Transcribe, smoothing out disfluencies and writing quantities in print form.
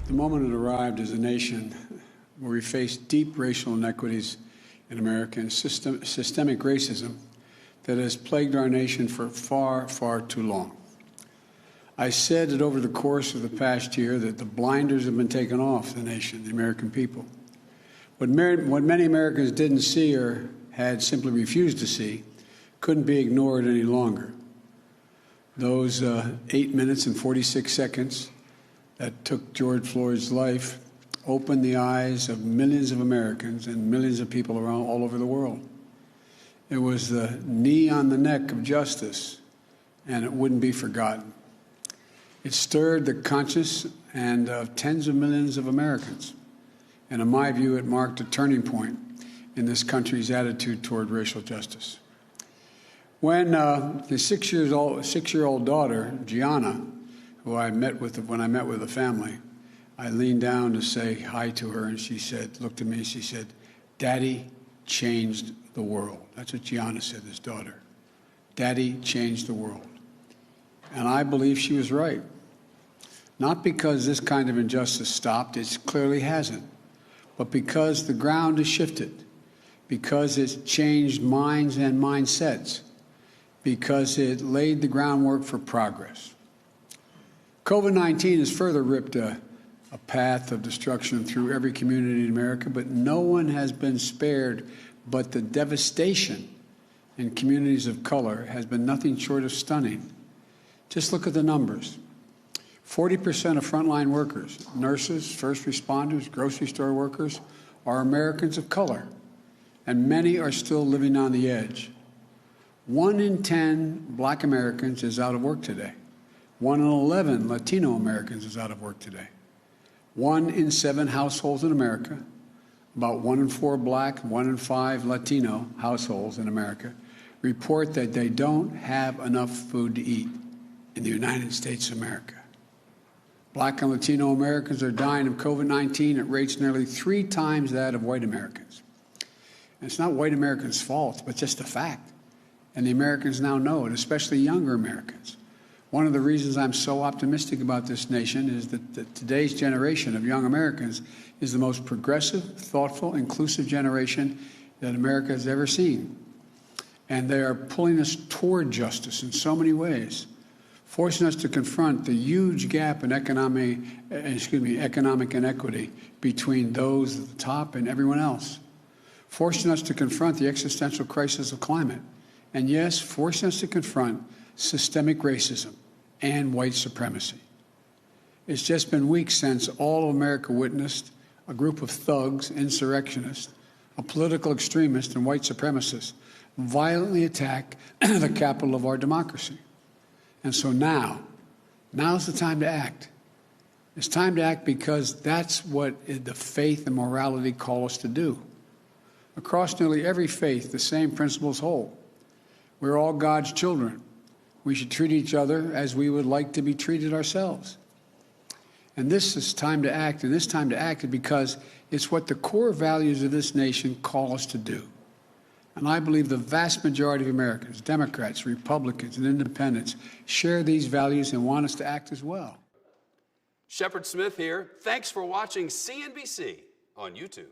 The moment had arrived as a nation where we face deep racial inequities in America and systemic racism that has plagued our nation for far, far too long. I said that over the course of the past year that the blinders have been taken off the nation, the American people. What many Americans didn't see or had simply refused to see couldn't be ignored any longer. Those 8 minutes and 46 seconds that took George Floyd's life opened the eyes of millions of Americans and millions of people around all over the world. It was the knee on the neck of justice, and it wouldn't be forgotten. It stirred the conscience and of tens of millions of Americans. And in my view, it marked a turning point in this country's attitude toward racial justice. When his six-year-old daughter, Gianna, who I met with when I met with the family, I leaned down to say hi to her, and she said, looked at me, she said, "Daddy changed the world." That's what Gianna said, his daughter. Daddy changed the world. And I believe she was right. Not because this kind of injustice stopped, it clearly hasn't, but because the ground has shifted, because it's changed minds and mindsets, because it laid the groundwork for progress. COVID-19 has further ripped a path of destruction through every community in America, but no one has been spared. But the devastation in communities of color has been nothing short of stunning. Just look at the numbers. 40% of frontline workers, nurses, first responders, grocery store workers, are Americans of color, and many are still living on the edge. 1 in 10 Black Americans is out of work today. 1 in 11 Latino Americans is out of work today. 1 in 7 households in America, about 1 in 4 Black, 1 in 5 Latino households in America, report that they don't have enough food to eat in the United States of America. Black and Latino Americans are dying of COVID-19 at rates nearly 3 times that of white Americans. And it's not white Americans' fault, but just a fact. And the Americans now know it, especially younger Americans. One of the reasons I'm so optimistic about this nation is that today's generation of young Americans is the most progressive, thoughtful, inclusive generation that America has ever seen. And they are pulling us toward justice in so many ways, forcing us to confront the huge gap in economic inequity between those at the top and everyone else, forcing us to confront the existential crisis of climate, and yes, forcing us to confront systemic racism and white supremacy. It's just been weeks since all of America witnessed a group of thugs, insurrectionists, a political extremist, and white supremacists violently attack the capital of our democracy. And so now's the time to act. It's time to act because that's what the faith and morality call us to do. Across nearly every faith, the same principles hold. We're all God's children. We should treat each other as we would like to be treated ourselves. And this is time to act, and this time to act is because it's what the core values of this nation call us to do. And I believe the vast majority of Americans, Democrats, Republicans, and Independents, share these values and want us to act as well. Shepard Smith here. Thanks for watching CNBC on YouTube.